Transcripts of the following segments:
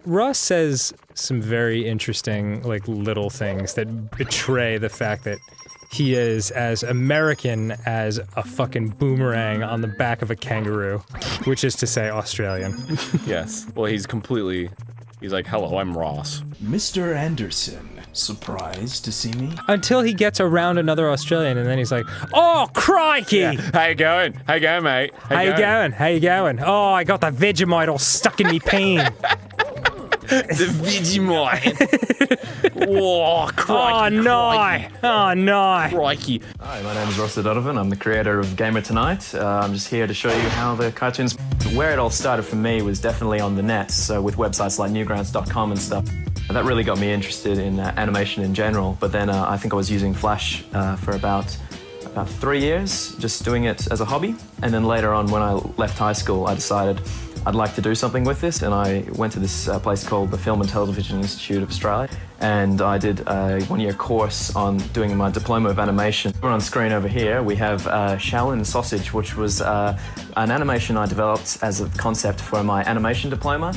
Ross says some very interesting, like, little things that betray the fact that he is as American as a fucking boomerang on the back of a kangaroo, which is to say Australian. Yes. Well, he's like, hello, I'm Ross. Mr. Anderson, surprised to see me? Until he gets around another Australian, and then he's like, oh, crikey! Yeah. How you going? How you going, mate? How you going? How you going? Oh, I got that Vegemite all stuck in me peen. The Vegemite. Oh, crikey. Oh, no. Oh, no. Crikey. Hi, my name is Ross Donovan. I'm the creator of Gamer Tonight. I'm just here to show you how the cartoons... Where it all started for me was definitely on the net, so with websites like Newgrounds.com and stuff. That really got me interested in animation in general, but then I think I was using Flash for about 3 years, just doing it as a hobby. And then later on, when I left high school, I decided I'd like to do something with this, and I went to this place called the Film and Television Institute of Australia, and I did a one-year course on doing my diploma of animation. We're on screen over here. We have Shaolin Sausage, which was an animation I developed as a concept for my animation diploma.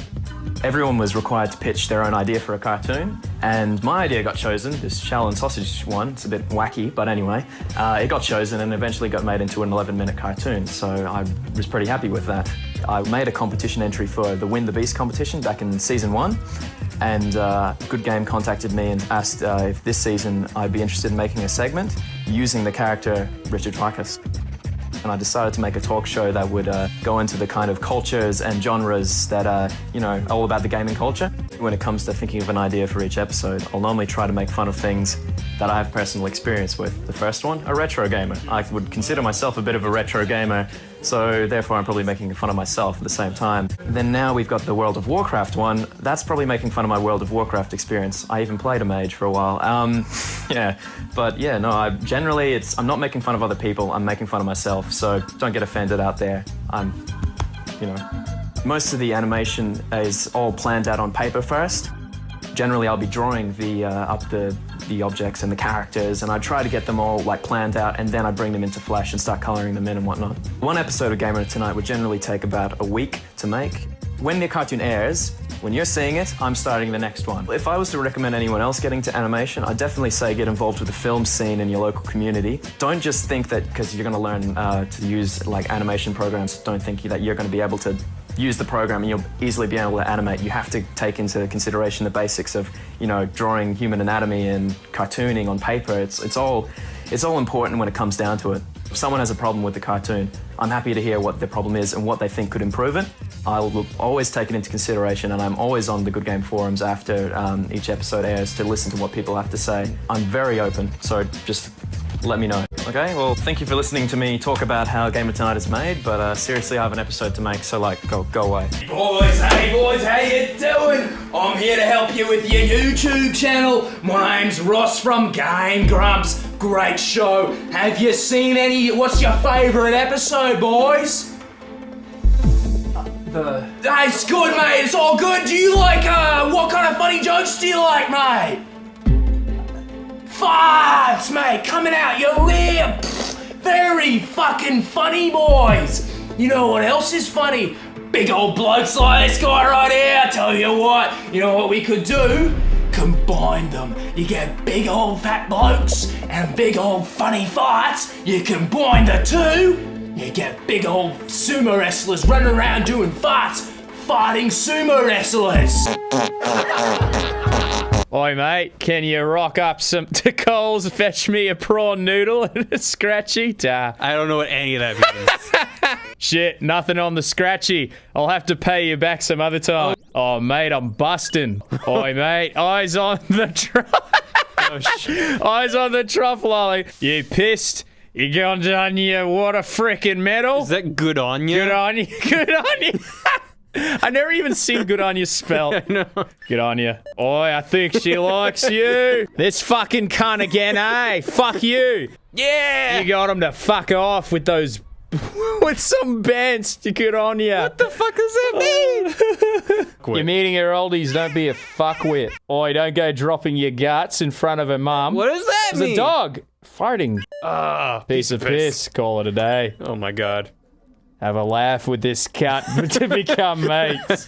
Everyone was required to pitch their own idea for a cartoon, and my idea got chosen, this Shaolin Sausage one. It's a bit wacky, but anyway, it got chosen and eventually got made into an 11-minute cartoon, so I was pretty happy with that. I made a competition entry for the Win the Beast competition back in season 1, and Good Game contacted me and asked if this season I'd be interested in making a segment using the character Richard Farkas. And I decided to make a talk show that would go into the kind of cultures and genres that are, you know, all about the gaming culture. When it comes to thinking of an idea for each episode, I'll normally try to make fun of things that I have personal experience with. The first one, a retro gamer. I would consider myself a bit of a retro gamer, so therefore I'm probably making fun of myself at the same time. Then now we've got the World of Warcraft one. That's probably making fun of my World of Warcraft experience. I even played a mage for a while. Yeah, but yeah, no, I'm not making fun of other people, I'm making fun of myself, so don't get offended out there. Most of the animation is all planned out on paper first. Generally, I'll be drawing up the objects and the characters, and I try to get them all like planned out, and then I bring them into Flash and start coloring them in and whatnot. One episode of Gamer Tonight would generally take about a week to make. When the cartoon airs, when you're seeing it, I'm starting the next one. If I was to recommend anyone else getting to animation, I'd definitely say get involved with the film scene in your local community. Don't just think that because you're going to learn to use like animation programs, don't think that you're going to be able to use the program and you'll easily be able to animate. You have to take into consideration the basics of, you know, drawing human anatomy and cartooning on paper. It's all important when it comes down to it. If someone has a problem with the cartoon, I'm happy to hear what their problem is and what they think could improve it. I'll always take it into consideration, and I'm always on the Good Game forums after each episode airs to listen to what people have to say. I'm very open, so just let me know. Okay, well, thank you for listening to me talk about how Gamer Tonight is made, but seriously, I have an episode to make, so like, go away. Hey boys, how you doing? I'm here to help you with your YouTube channel. My name's Ross from Game Grumps. Great show. Have you seen what's your favourite episode, boys? Hey, it's good, mate, it's all good. Do you like, what kind of funny jokes do you like, mate? Farts, mate, coming out your ear. Very fucking funny, boys. You know what else is funny? Big old blokes like this guy right here. I tell you what we could do? Combine them. You get big old fat blokes and big old funny farts. You combine the two, you get big old sumo wrestlers running around doing farts. Farting sumo wrestlers. Oi mate, can you rock up to Coles, fetch me a prawn noodle and a scratchy? I don't know what any of that means. Shit, nothing on the scratchy. I'll have to pay you back some other time. Oh mate, I'm busting. Oi mate, eyes on the eyes on the trough lolly. You pissed? You got on you what a frickin' medal? Is that good on you? Good on you, good on you. I never even seen good on you spell. No. Good on you. Oi, I think she likes you. This fucking cunt again, eh? Fuck you. Yeah. You got him to fuck off with those, with some bands. Good on you. What the fuck does that mean? You're meeting her oldies, don't be a fuckwit. Oi, don't go dropping your guts in front of her mum. What does that mean? There's a dog farting. Ah, Piece of piss. Call it a day. Oh my god. have a laugh with this cunt to become mates.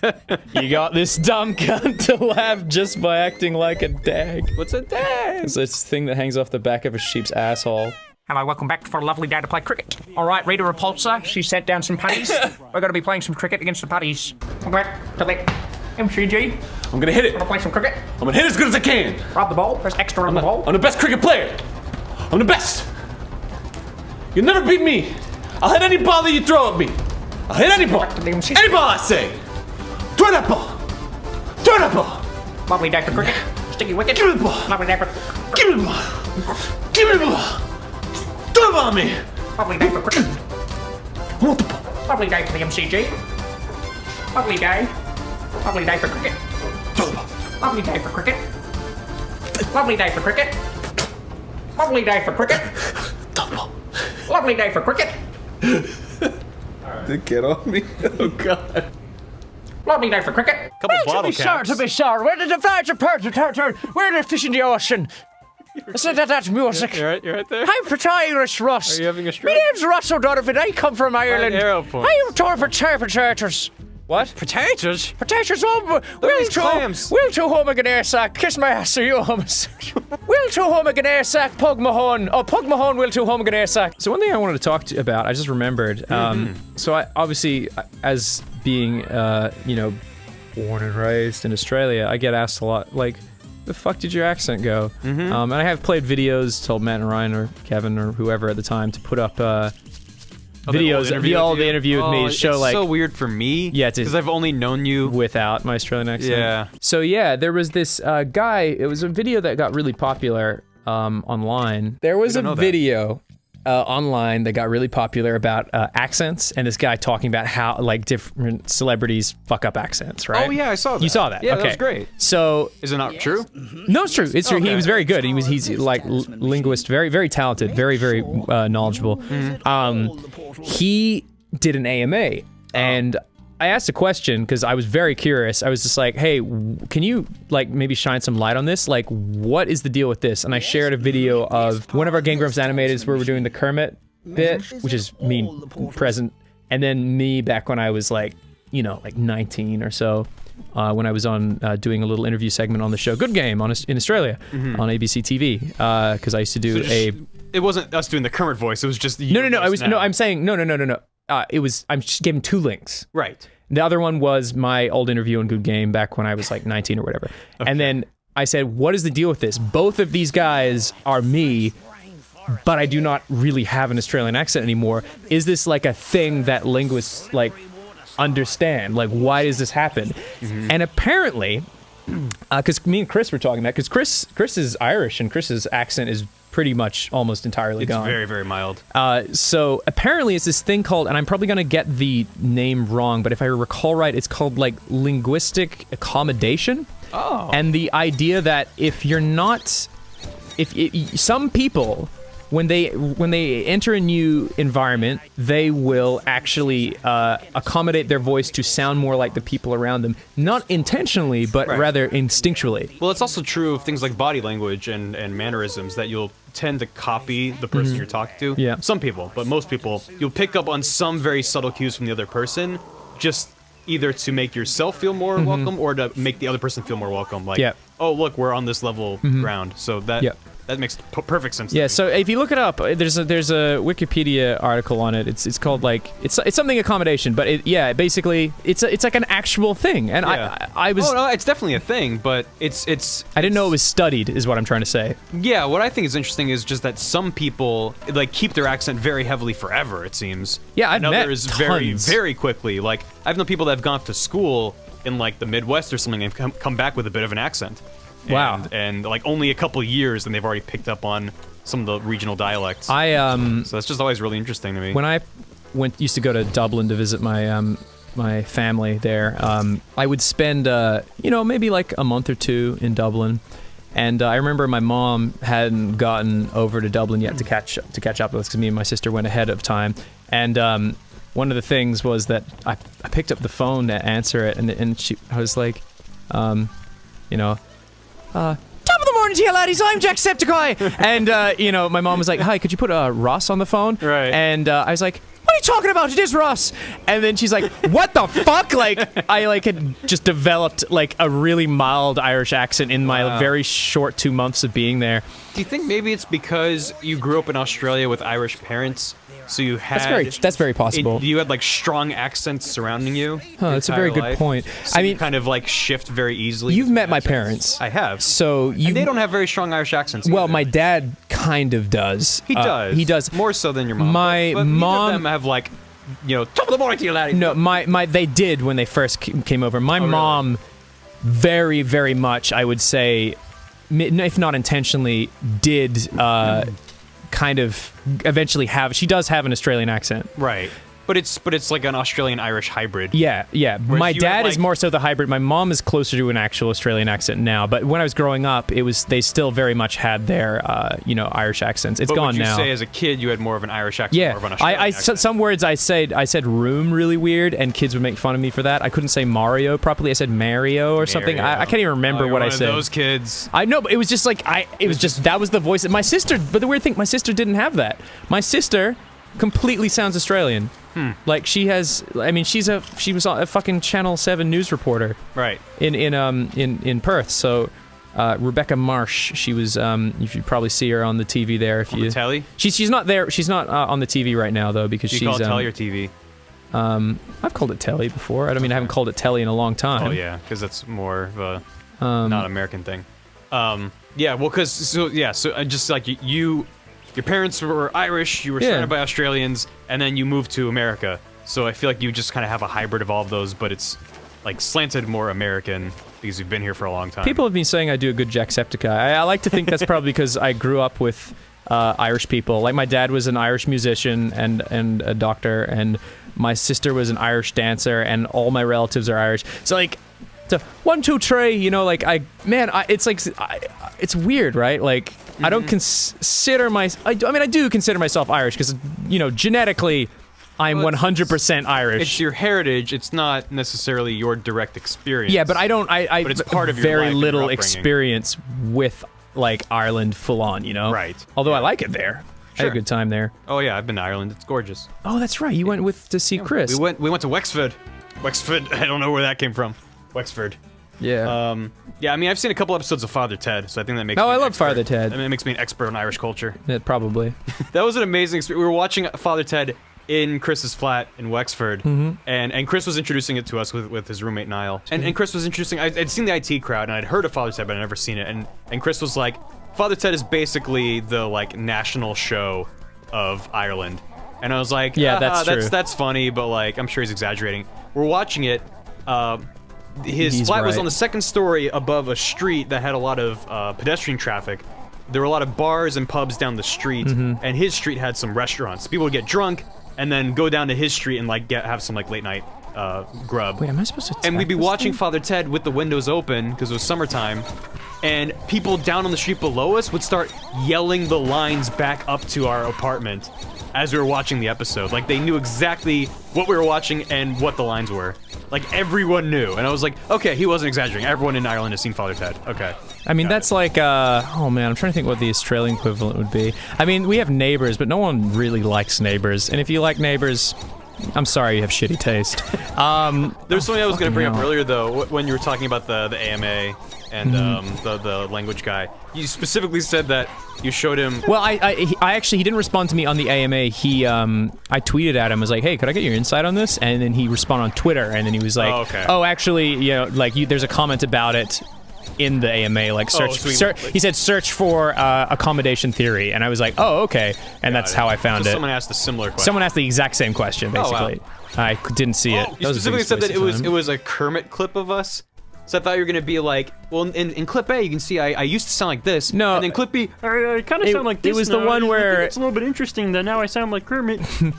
You got this dumb cunt to laugh just by acting like a dag. What's a dag? It's this thing that hangs off the back of a sheep's asshole. Hello, welcome back for a lovely day to play cricket. All right, Rita Repulsa, she sent down some putties. We're going to be playing some cricket against the putties. Welcome back to the MCG. I'm gonna hit it. We're going to play some cricket. I'm gonna hit as good as I can. Rob the ball. There's extra on the ball. I'm the best cricket player. I'm the best. You'll never beat me. I'll hit any ball that you throw at me. I'll hit any ball. Any ball I say. Throw that ball. Throw that ball. Lovely day for cricket. Sticky wicket. Give me the ball. Lovely day for... Give me the ball. Give me the ball. Throw the ball at me. Lovely day for cricket. I want the ball. Lovely day for the MCG. Lovely day. Lovely day for cricket. Throw the ball. Lovely day for cricket. Lovely day for cricket. Lovely day for cricket. Throw the ball. Lovely day for cricket. Get on me. Oh God. Lovely day for cricket. Couple bottle caps. To be sure. Where did the flights apart to turn? Where are the fish in the ocean? Listen to that music. You're right there. I'm from Irish, Ross. Are you having a stroke? My name's Ross O'Donovan. I come from Ireland. Aeroport. I am torn for potatoes. What? Potatoes? Potatoes, will clams. to home again air sack. Kiss my ass, are you homosexual? Will to home again air sack, Pug Mahone. Oh, Pug Mahone will to home again air sack. So one thing I wanted to talk to you about, I just remembered. So I obviously, as being, born and raised in Australia, I get asked a lot, like, the fuck did your accent go? And I have played videos, told Matt and Ryan or Kevin or whoever at the time to put up videos of the interview with me to show, it's like, so weird for me. Yeah, because I've only known you without my Australian accent. Yeah. So yeah, there was this guy. It was a video that got really popular online. There was a video online that got really popular about accents, and this guy talking about how like different celebrities fuck up accents, right? Oh yeah, I saw that. You saw that? Yeah, okay. that was great. So is it not true? no, it's true. It's true. He Okay. was very good. He's like linguist, very very talented, very very knowledgeable. He did an AMA, and I asked a question because I was very curious. I was just like, hey, can you like maybe shine some light on this? Like, what is the deal with this? And I shared a video of one of our Game Grumps animateds where we're doing the Kermit bit, which is me present, and then me back when I was like, like 19 or so, when I was on doing a little interview segment on the show Good Game in Australia on ABC TV, because I used to do It wasn't us doing the Kermit voice. It was just the No. I'm saying no. It was. I'm just giving two links. Right. The other one was my old interview on Good Game back when I was like 19 or whatever. Okay. And then I said, what is the deal with this? Both of these guys are me, but I do not really have an Australian accent anymore. Is this like a thing that linguists like understand? Like, why does this happen? And apparently, because me and Chris were talking about, because Chris is Irish and Chris's accent is pretty much almost entirely gone. It's very, very mild. So apparently it's this thing called, and I'm probably going to get the name wrong, but if I recall right, it's called like linguistic accommodation. Oh. And the idea that if you're not, some people, when they enter a new environment, they will actually accommodate their voice to sound more like the people around them, not intentionally, but rather instinctually. Well, it's also true of things like body language and mannerisms that you'll tend to copy the person you're talking to. Yeah. Some people, but most people, you'll pick up on some very subtle cues from the other person, just either to make yourself feel more welcome or to make the other person feel more welcome. Like, oh, look, we're on this level ground. So that makes perfect sense. Yeah, so if you look it up, there's a Wikipedia article on it. It's called like it's something accommodation, but basically it's like an actual thing. And I was it's definitely a thing, but it's I didn't know it was studied, is what I'm trying to say. Yeah, what I think is interesting is just that some people like keep their accent very heavily forever. It seems. Yeah, I've and met others tons. very very quickly. Like I've known people that have gone to school in like the Midwest or something and come back with a bit of an accent. Wow. And like only a couple years and they've already picked up on some of the regional dialects. So that's just always really interesting to me. When I used to go to Dublin to visit my my family there, I would spend maybe like a month or two in Dublin. And I remember my mom hadn't gotten over to Dublin yet to catch up with us, because me and my sister went ahead of time. And one of the things was that I picked up the phone to answer it, and I was like, top of the morning to you laddies, I'm Jacksepticeye. And my mom was like, hi, could you put Ross on the phone? Right. And I was like, what are you talking about? It is Ross. And then she's like, what the fuck? Like, I like had just developed like a really mild Irish accent in my very short 2 months of being there. Do you think maybe it's because you grew up in Australia with Irish parents, so you had That's very possible. you had like strong accents surrounding you? That's a very good point. So I mean, you kind of like shift very easily. you've met my parents. I have. So you. And they don't have very strong Irish accents. Well, either. my dad kind of does. He does. He does. More so than your mom. My but neither mom- of them have like, you know, top of the morning to you, laddie. No, my they did when they first came over. My mom, very, very much, I would say, if not intentionally, did kind of eventually have. She does have an Australian accent. Right. But it's like an Australian-Irish hybrid. Yeah, yeah. My you dad had, is like- more so the hybrid. My mom is closer to an actual Australian accent now. But when I was growing up, they still very much had their Irish accents. It's But gone would you now. say as a kid you had more of an Irish accent, Yeah, more of an Australian accent? some words I said room really weird, and kids would make fun of me for that. I couldn't say Mario properly. I said Mario or something. I can't even remember you're what one I of said. those kids. I know, but it was just like that was the voice of my sister. But the weird thing, my sister didn't have that. My sister completely sounds Australian. Like she has. I mean, she was a fucking Channel 7 news reporter. Right. In Perth. So. Rebecca Marsh, she was. You should probably see her on the TV there. If On you the telly? she's not there. She's not on the TV right now though because Do you she's. call it telly or TV? I've called it telly before. I don't mean I haven't called it telly in a long time. Oh yeah, because that's more of a not American thing. Yeah, well, so just like your parents were Irish, you were surrounded by Australians, and then you moved to America. So I feel like you just kind of have a hybrid of all of those, but it's like slanted more American because you've been here for a long time. People have been saying I do a good Jacksepticeye. I like to think that's probably because I grew up with Irish people. Like my dad was an Irish musician and a doctor, and my sister was an Irish dancer, and all my relatives are Irish. So like, so 1, 2, 3. You know, like it's weird, right? Like I don't consider I do consider myself Irish because genetically. I'm 100% Irish. It's your heritage. It's not necessarily your direct experience. Yeah, but I don't. But it's part of your very life and your little upbringing. experience with like Ireland full on. Right. Although I like it there. I had a good time there. Oh yeah, I've been to Ireland. It's gorgeous. Oh, that's right. You went to see Chris. We went to Wexford. Wexford. I don't know where that came from. Wexford. Yeah. Yeah, I mean, I've seen a couple episodes of Father Ted, so I think that makes. Oh, me I an love expert. Father Ted. I mean, it makes me an expert on Irish culture. Yeah, probably. That was an amazing experience. We were watching Father Ted in Chris's flat in Wexford, and Chris was introducing it to us with his roommate Niall. And Chris was introducing. I'd seen the IT crowd, and I'd heard of Father Ted, but I'd never seen it. And Chris was like, Father Ted is basically the like national show of Ireland. And I was like, yeah, that's true. That's funny, but like I'm sure he's exaggerating. We're watching it. His flat was on the second story above a street that had a lot of pedestrian traffic. There were a lot of bars and pubs down the street, and his street had some restaurants. People would get drunk and then go down to his street and like have some like late night grub. Wait, am I supposed to? And we'd be attack this watching thing? Father Ted with the windows open because it was summertime, and people down on the street below us would start yelling the lines back up to our apartment as we were watching the episode. Like they knew exactly what we were watching and what the lines were. Like everyone knew, and I was like, okay, he wasn't exaggerating. Everyone in Ireland has seen Father Ted. Okay. I mean, that's like, oh man, I'm trying to think what the Australian equivalent would be. I mean, we have Neighbours, but no one really likes Neighbours. And if you like Neighbours, I'm sorry you have shitty taste. There's something I was going to bring up hell. earlier, though, when you were talking about the AMA and the language guy. You specifically said that you showed him. Well, I actually, he didn't respond to me on the AMA. I tweeted at him, I was like, hey, could I get your insight on this? And then he responded on Twitter, and then he was like, Oh, okay. oh, actually, there's a comment about it in the AMA, like he said search for accommodation theory, and I was like, oh, okay, and that's how I found so it. Someone asked a similar question. Someone asked the exact same question, basically. I didn't see it. You specifically said that it was a Kermit clip of us. So I thought you were gonna be like, well, in clip A you can see I used to sound like this. No, and then clip B, I kind of sound like this. It was now. the one where it's a little bit interesting that now I sound like Kermit. No,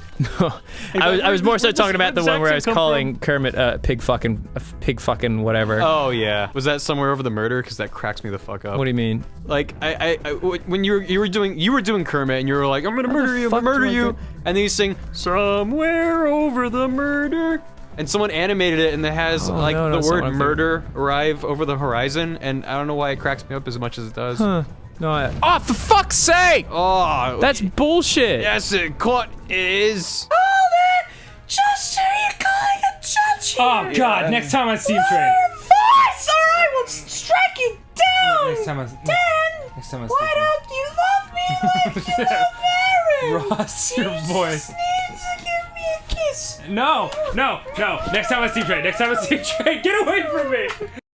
I was more so talking about the one where I was calling Kermit pig fucking whatever. Oh yeah, was that somewhere over the murder? Because that cracks me the fuck up. What do you mean? Like when you were doing Kermit and you were like, I'm gonna murder you, I'm gonna murder you, and then you sing somewhere over the murder. And someone animated it, and it has the word "murder" arrive over the horizon, and I don't know why it cracks me up as much as it does. Huh. No, oh, for fuck's sake! Oh, That's bullshit. Yes, it is. Hold it! Just who you calling a judge here? Oh God! Next time on Steam Train. Your voice, or I will strike you down. Next time on. Dan, Next time on why don't you love me like you love Aaron? Ross, your voice. Need to give me a kiss. No. Next time on Steam Train. Next time on Steam Train. Get away from me.